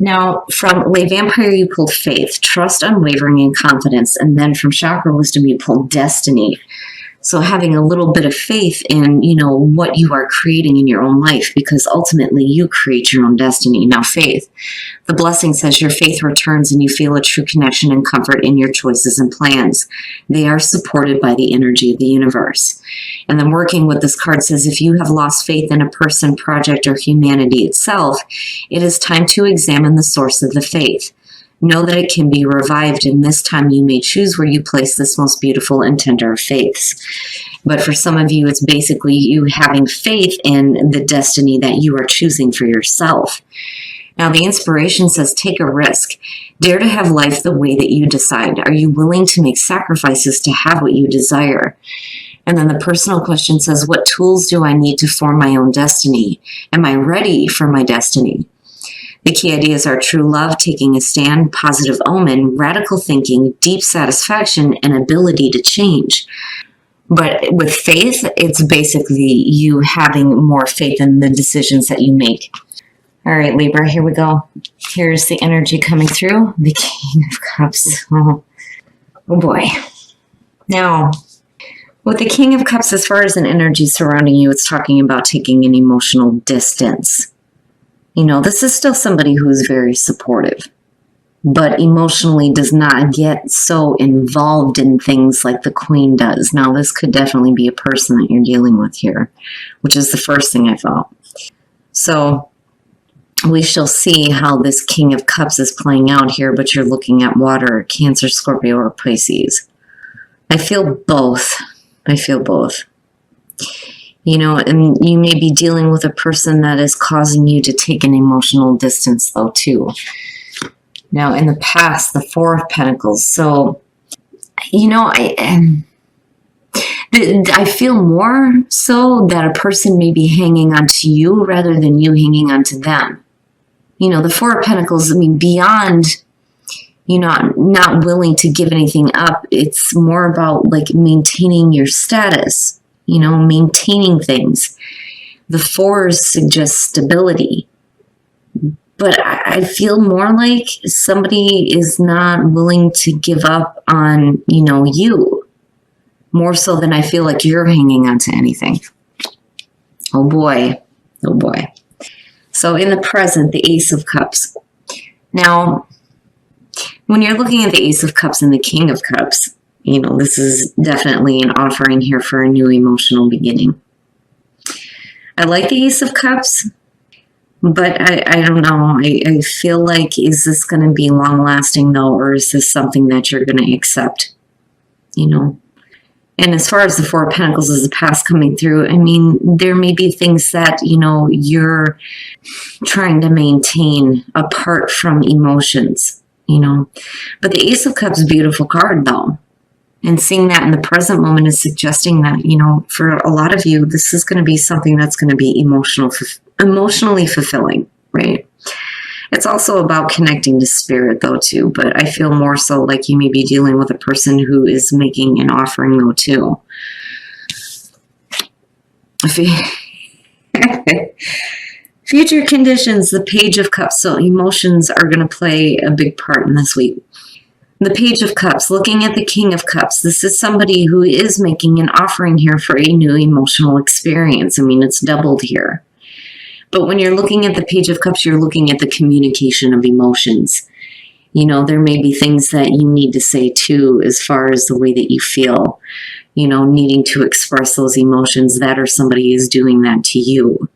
Now, from Lay Vampire, you pulled faith, trust, unwavering, and confidence. And then from Chakra Wisdom, you pulled destiny. So having a little bit of faith in, what you are creating in your own life, because ultimately you create your own destiny. Now, faith, the blessing says your faith returns and you feel a true connection and comfort in your choices and plans. They are supported by the energy of the universe. And then working with this card says, if you have lost faith in a person, project, or humanity itself, it is time to examine the source of the faith. Know that it can be revived, and this time you may choose where you place this most beautiful and tender of faiths. But for some of you, it's basically you having faith in the destiny that you are choosing for yourself. Now, the inspiration says, take a risk. Dare to have life the way that you decide. Are you willing to make sacrifices to have what you desire? And then the personal question says, what tools do I need to form my own destiny? Am I ready for my destiny? The key ideas are true love, taking a stand, positive omen, radical thinking, deep satisfaction, and ability to change. But with faith, it's basically you having more faith in the decisions that you make. All right, Libra, here we go. Here's the energy coming through. The King of Cups. Oh boy. Now, with the King of Cups, as far as an energy surrounding you, it's talking about taking an emotional distance. This is still somebody who's very supportive, but emotionally does not get so involved in things like the Queen does. Now, this could definitely be a person that you're dealing with here, which is the first thing I thought. So we shall see how this King of Cups is playing out here, but you're looking at water, Cancer, Scorpio, or Pisces. I feel both. And you may be dealing with a person that is causing you to take an emotional distance, though, too. Now, in the past, the Four of Pentacles. So, I feel more so that a person may be hanging on to you rather than you hanging on to them. The Four of Pentacles, beyond, not willing to give anything up, it's more about, maintaining your status. Maintaining things. The Fours suggest stability. But I feel more like somebody is not willing to give up on, you. More so than I feel like you're hanging on to anything. Oh boy. So in the present, the Ace of Cups. Now, when you're looking at the Ace of Cups and the King of Cups, this is definitely an offering here for a new emotional beginning. I like the Ace of Cups, but I don't know. I feel like, is this going to be long-lasting, though, or is this something that you're going to accept? And as far as the Four of Pentacles as the past coming through, there may be things that, you're trying to maintain apart from emotions, But the Ace of Cups is a beautiful card, though. And seeing that in the present moment is suggesting that, for a lot of you, this is going to be something that's going to be emotionally fulfilling, right? It's also about connecting to spirit, though, too. But I feel more so like you may be dealing with a person who is making an offering, though, too. Future conditions, the Page of Cups. So emotions are going to play a big part in this week. The Page of Cups, looking at the King of Cups. This is somebody who is making an offering here for a new emotional experience. It's doubled here. But when you're looking at the Page of Cups, you're looking at the communication of emotions. There may be things that you need to say too, as far as the way that you feel, needing to express those emotions, that or somebody is doing that to you.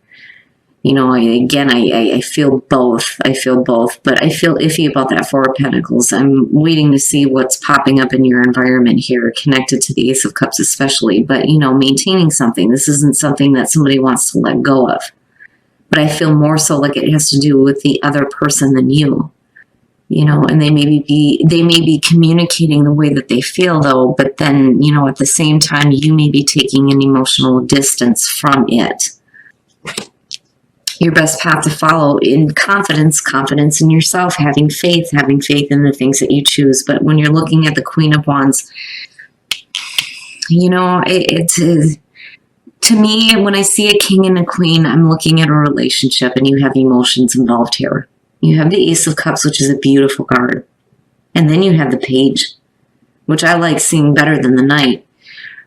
I feel both. But I feel iffy about that Four of Pentacles. I'm waiting to see what's popping up in your environment here, connected to the Ace of Cups especially. But, maintaining something. This isn't something that somebody wants to let go of. But I feel more so like it has to do with the other person than you. And they may be communicating the way that they feel, though. But then, at the same time, you may be taking an emotional distance from it. Your best path to follow in confidence in yourself, having faith in the things that you choose. But when you're looking at the Queen of Wands, to me, when I see a king and a queen, I'm looking at a relationship and you have emotions involved here. You have the Ace of Cups, which is a beautiful card. And then you have the Page, which I like seeing better than the Knight.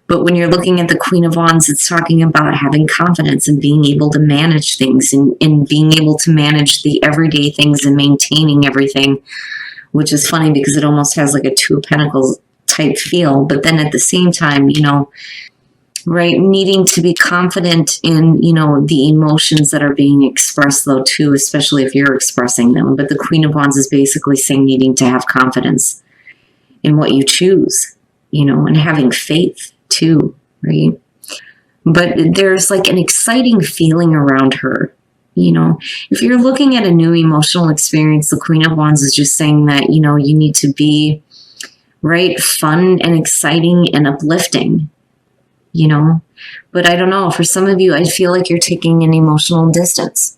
But when you're looking at the Queen of Wands, it's talking about having confidence and being able to manage things and being able to manage the everyday things and maintaining everything, which is funny because it almost has like a Two of Pentacles type feel. But then at the same time, you know, right, needing to be confident in, you know, the emotions that are being expressed though too, especially if you're expressing them. But the Queen of Wands is basically saying needing to have confidence in what you choose, you know, and having faith too, right? But there's like an exciting feeling around her, you know. If you're looking at a new emotional experience, the Queen of Wands is just saying that, you know, you need to be, right, fun and exciting and uplifting, you know. But I don't know, for some of you, I feel like you're taking an emotional distance.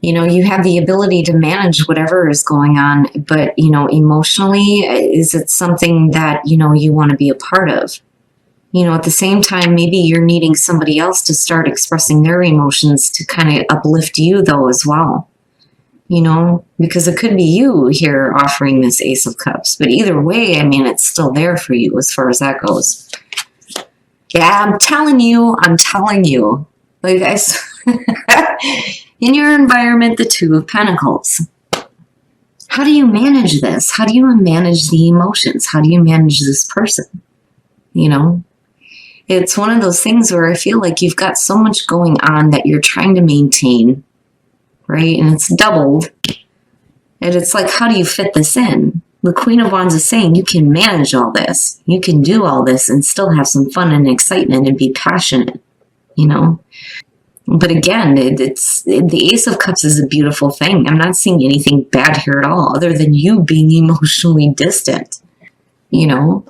You know, you have the ability to manage whatever is going on, but, you know, emotionally, is it something that, you know, you want to be a part of? You know, at the same time, maybe you're needing somebody else to start expressing their emotions to kind of uplift you though as well. You know, because it could be you here offering this Ace of Cups, but either way, I mean, it's still there for you as far as that goes. Yeah, I'm telling you, like guys, in your environment, the Two of Pentacles. How do you manage this? How do you manage the emotions? How do you manage this person? You know, it's one of those things where I feel like you've got so much going on that you're trying to maintain, right? And it's doubled. And it's like, how do you fit this in? The Queen of Wands is saying you can manage all this. You can do all this and still have some fun and excitement and be passionate, you know? But again, it's the Ace of Cups is a beautiful thing. I'm not seeing anything bad here at all other than you being emotionally distant, you know?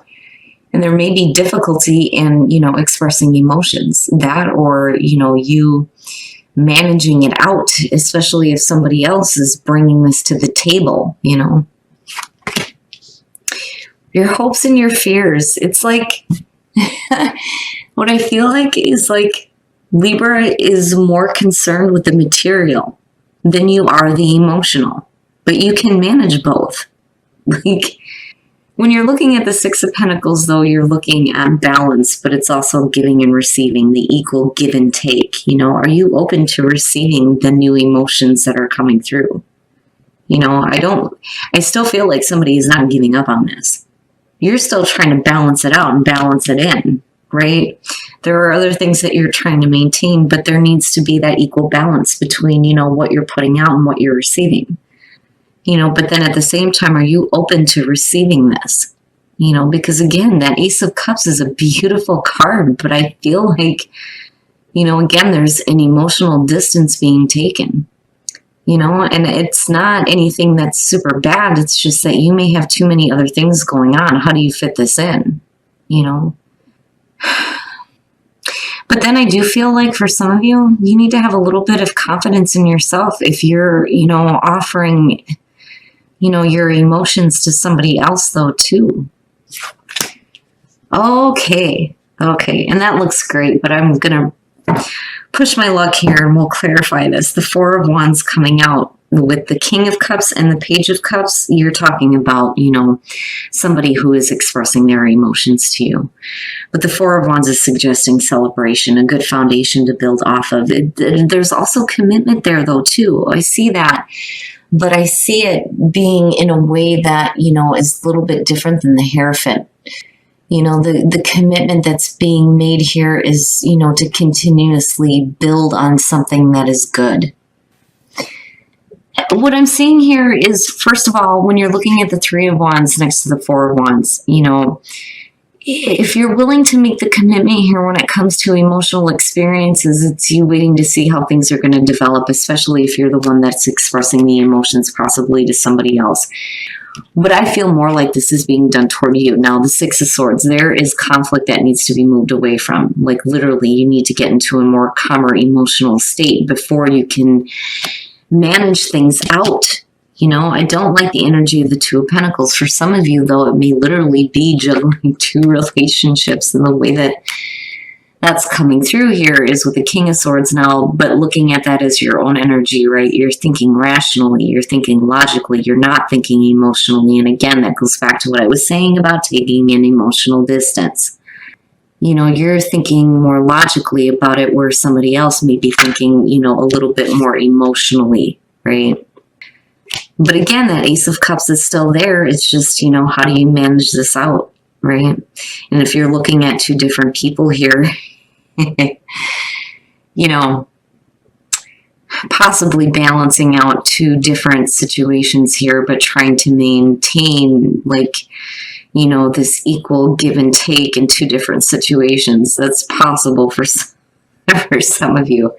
And there may be difficulty in, you know, expressing emotions. That or, you know, you managing it out, especially if somebody else is bringing this to the table, you know? Your hopes and your fears. It's like, what I feel like is like Libra is more concerned with the material than you are the emotional, but you can manage both. Like when you're looking at the Six of Pentacles, though, you're looking at balance, but it's also giving and receiving, the equal give and take. You know, are you open to receiving the new emotions that are coming through? You know, I still feel like somebody is not giving up on this. You're still trying to balance it out and balance it in, right? There are other things that you're trying to maintain, but there needs to be that equal balance between, you know, what you're putting out and what you're receiving. You know, but then at the same time, are you open to receiving this? You know, because again, that Ace of Cups is a beautiful card, but I feel like, you know, again, there's an emotional distance being taken. You know, and it's not anything that's super bad. It's just that you may have too many other things going on. How do you fit this in? You know? But then I do feel like for some of you, you need to have a little bit of confidence in yourself. If you're, you know, offering, you know, your emotions to somebody else though too. Okay. And that looks great, but I'm going to push my luck here and we'll clarify this. The Four of Wands coming out with the King of Cups and the Page of Cups, you're talking about, you know, somebody who is expressing their emotions to you. But the Four of Wands is suggesting celebration, a good foundation to build off of. There's also commitment there though too. I see that, but I see it being in a way that, you know, is a little bit different than the hairfit. You know, the commitment that's being made here is, you know, to continuously build on something that is good. What I'm seeing here is, first of all, when you're looking at the Three of Wands next to the Four of Wands, you know, if you're willing to make the commitment here when it comes to emotional experiences, it's you waiting to see how things are going to develop, especially if you're the one that's expressing the emotions possibly to somebody else. But I feel more like this is being done toward you. Now, the Six of Swords, there is conflict that needs to be moved away from. Like literally, you need to get into a more calmer emotional state before you can manage things out. You know, I don't like the energy of the Two of Pentacles. For some of you, though, it may literally be juggling two relationships in the way that that's coming through here is with the King of Swords now, but looking at that as your own energy, right? You're thinking rationally, you're thinking logically, you're not thinking emotionally. And again, that goes back to what I was saying about taking an emotional distance. You know, you're thinking more logically about it where somebody else may be thinking, you know, a little bit more emotionally, right? But again, that Ace of Cups is still there. It's just, you know, how do you manage this out, right? And if you're looking at two different people here, you know, possibly balancing out two different situations here, but trying to maintain, like, you know, this equal give and take in two different situations. That's possible for some of you.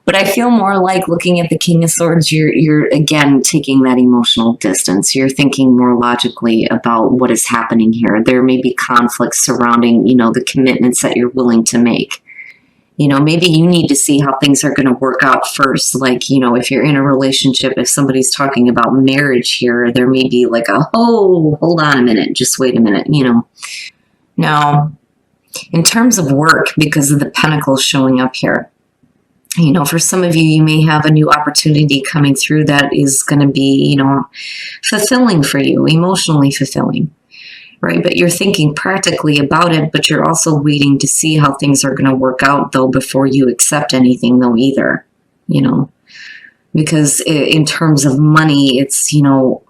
But I feel more like looking at the King of Swords, you're again taking that emotional distance. You're thinking more logically about what is happening here. There may be conflicts surrounding, you know, the commitments that you're willing to make. You know, maybe you need to see how things are going to work out first. Like, you know, if you're in a relationship, if somebody's talking about marriage here, there may be like a, oh, hold on a minute, just wait a minute, you know. Now, in terms of work, because of the Pentacles showing up here, you know, for some of you, you may have a new opportunity coming through that is going to be, you know, fulfilling for you, emotionally fulfilling, right? But you're thinking practically about it, but you're also waiting to see how things are going to work out, though, before you accept anything, though, either, you know, because in terms of money, it's, you know,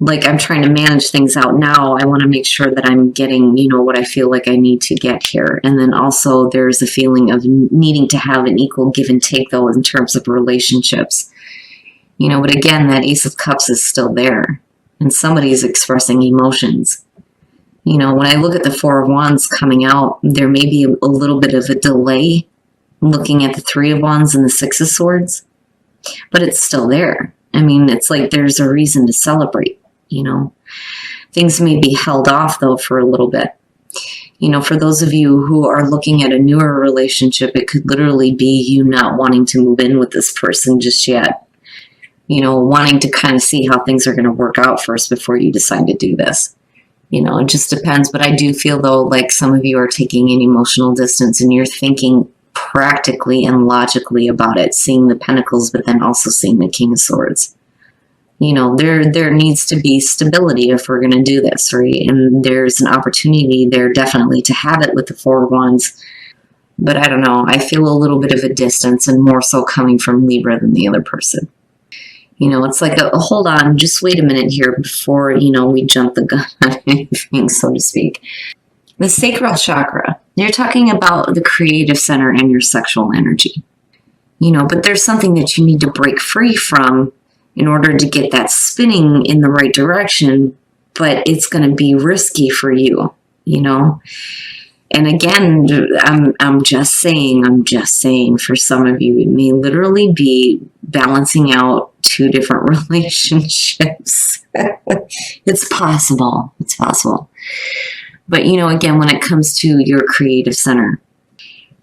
like I'm trying to manage things out now. I want to make sure that I'm getting, you know, what I feel like I need to get here. And then also there's a feeling of needing to have an equal give and take, though, in terms of relationships. You know, but again, that Ace of Cups is still there. And somebody's expressing emotions. You know, when I look at the Four of Wands coming out, there may be a little bit of a delay looking at the Three of Wands and the Six of Swords. But it's still there. I mean, it's like there's a reason to celebrate. You know, things may be held off, though, for a little bit. You know, for those of you who are looking at a newer relationship, it could literally be you not wanting to move in with this person just yet. You know, wanting to kind of see how things are going to work out first before you decide to do this. You know, it just depends. But I do feel, though, like some of you are taking an emotional distance and you're thinking practically and logically about it, seeing the Pentacles, but then also seeing the King of Swords. You know, there needs to be stability if we're going to do this, right? And there's an opportunity there definitely to have it with the Four of Wands. But I don't know. I feel a little bit of a distance and more so coming from Libra than the other person. You know, it's like a hold on, just wait a minute here before, you know, we jump the gun on anything, so to speak. The sacral chakra. You're talking about the creative center and your sexual energy. You know, but there's something that you need to break free from in order to get that spinning in the right direction, but it's going to be risky for you, you know? And again, I'm just saying for some of you, it may literally be balancing out two different relationships. It's possible. It's possible. But, you know, again, when it comes to your creative center,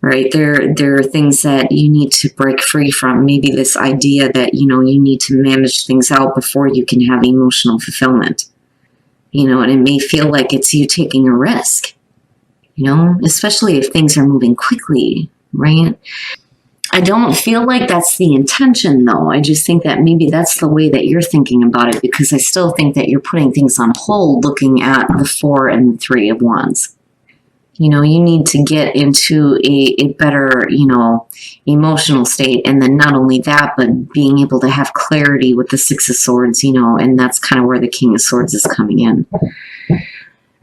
right? There are things that you need to break free from. Maybe this idea that, you know, you need to manage things out before you can have emotional fulfillment. You know, and it may feel like it's you taking a risk, you know, especially if things are moving quickly, right? I don't feel like that's the intention, though. I just think that maybe that's the way that you're thinking about it, because I still think that you're putting things on hold looking at the Four and the Three of Wands. You know, you need to get into a better, you know, emotional state. And then not only that, but being able to have clarity with the Six of Swords, you know, and that's kind of where the King of Swords is coming in.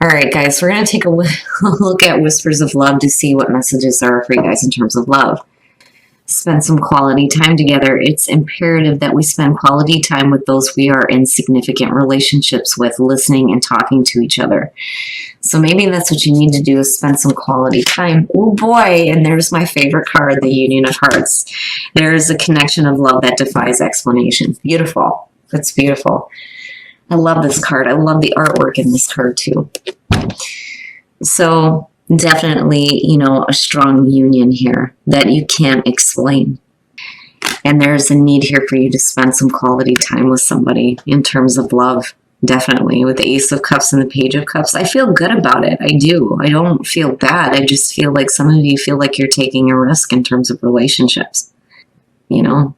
All right, guys, we're going to take a look at Whispers of Love to see what messages there are for you guys in terms of love. Spend some quality time together. It's imperative that we spend quality time with those we are in significant relationships with, listening and talking to each other. So maybe that's what you need to do, is spend some quality time. Oh boy, and there's my favorite card, the Union of Hearts. There is a connection of love that defies explanation. Beautiful. That's beautiful. I love this card. I love the artwork in this card too. So definitely, you know, a strong union here that you can't explain. And there's a need here for you to spend some quality time with somebody in terms of love. Definitely. With the Ace of Cups and the Page of Cups, I feel good about it. I do. I don't feel bad. I just feel like some of you feel like you're taking a risk in terms of relationships, you know?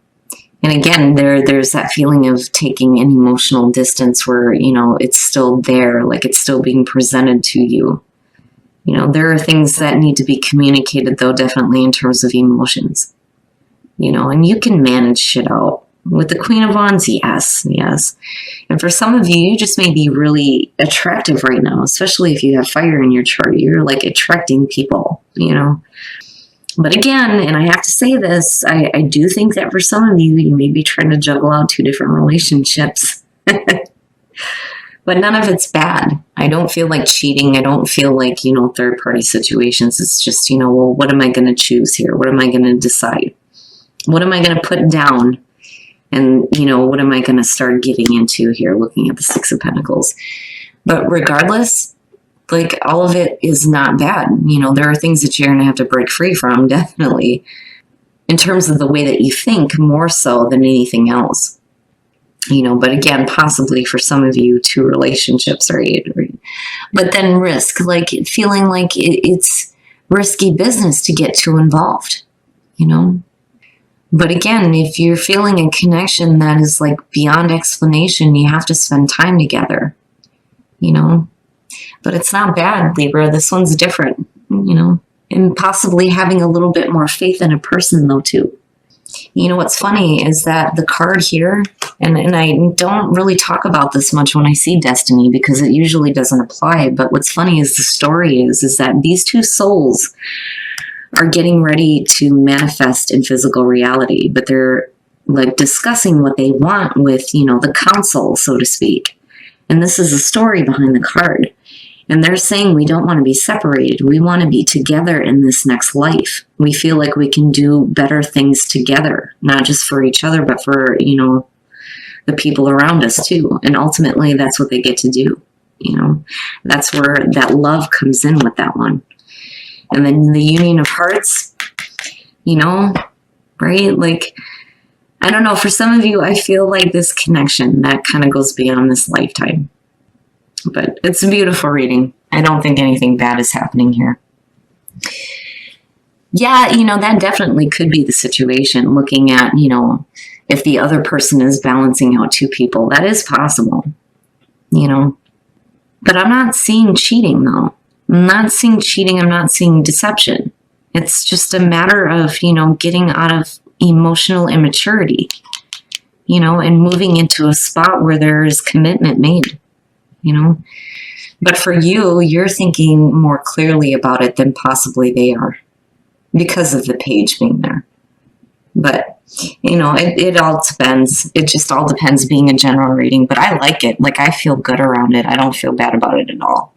And again, there's that feeling of taking an emotional distance where, you know, it's still there, like it's still being presented to you. You know, there are things that need to be communicated, though, definitely in terms of emotions, you know, and you can manage shit out. With the Queen of Wands, yes. And for some of you, you just may be really attractive right now, especially if you have fire in your chart. You're like attracting people, you know. But again, and I have to say this, I do think that for some of you, you may be trying to juggle out 2 different relationships. But none of it's bad. I don't feel like cheating. I don't feel like, you know, third-party situations. It's just, you know, well, what am I going to choose here? What am I going to decide? What am I going to put down? And, you know, what am I going to start getting into here, looking at the Six of Pentacles? But regardless, like, all of it is not bad. You know, there are things that you're going to have to break free from, definitely, in terms of the way that you think, more so than anything else. You know, but again, possibly for some of you, 2 relationships, right? But then risk, like feeling like it's risky business to get too involved, you know? But again, if you're feeling a connection that is like beyond explanation, you have to spend time together, you know? But it's not bad, Libra. This one's different, you know? And possibly having a little bit more faith in a person, though, too. You know, what's funny is that the card here, and I don't really talk about this much when I see destiny because it usually doesn't apply. But what's funny is the story is that these 2 souls are getting ready to manifest in physical reality, but they're like discussing what they want with, you know, the council, so to speak. And this is a story behind the card. And they're saying we don't want to be separated. We want to be together in this next life. We feel like we can do better things together, not just for each other, but for, you know, the people around us too. And ultimately, that's what they get to do. You know, that's where that love comes in with that one. And then the Union of Hearts, you know, right? Like, I don't know, for some of you, I feel like this connection that kind of goes beyond this lifetime. But it's a beautiful reading. I don't think anything bad is happening here. Yeah, you know, that definitely could be the situation. Looking at, you know, if the other person is balancing out 2 people, that is possible, you know. But I'm not seeing cheating, though. I'm not seeing cheating. I'm not seeing deception. It's just a matter of, you know, getting out of emotional immaturity, you know, and moving into a spot where there is commitment made. You know, but for you, you're thinking more clearly about it than possibly they are because of the page being there. But, you know, it all depends. It just all depends being a general reading, but I like it. Like, I feel good around it. I don't feel bad about it at all.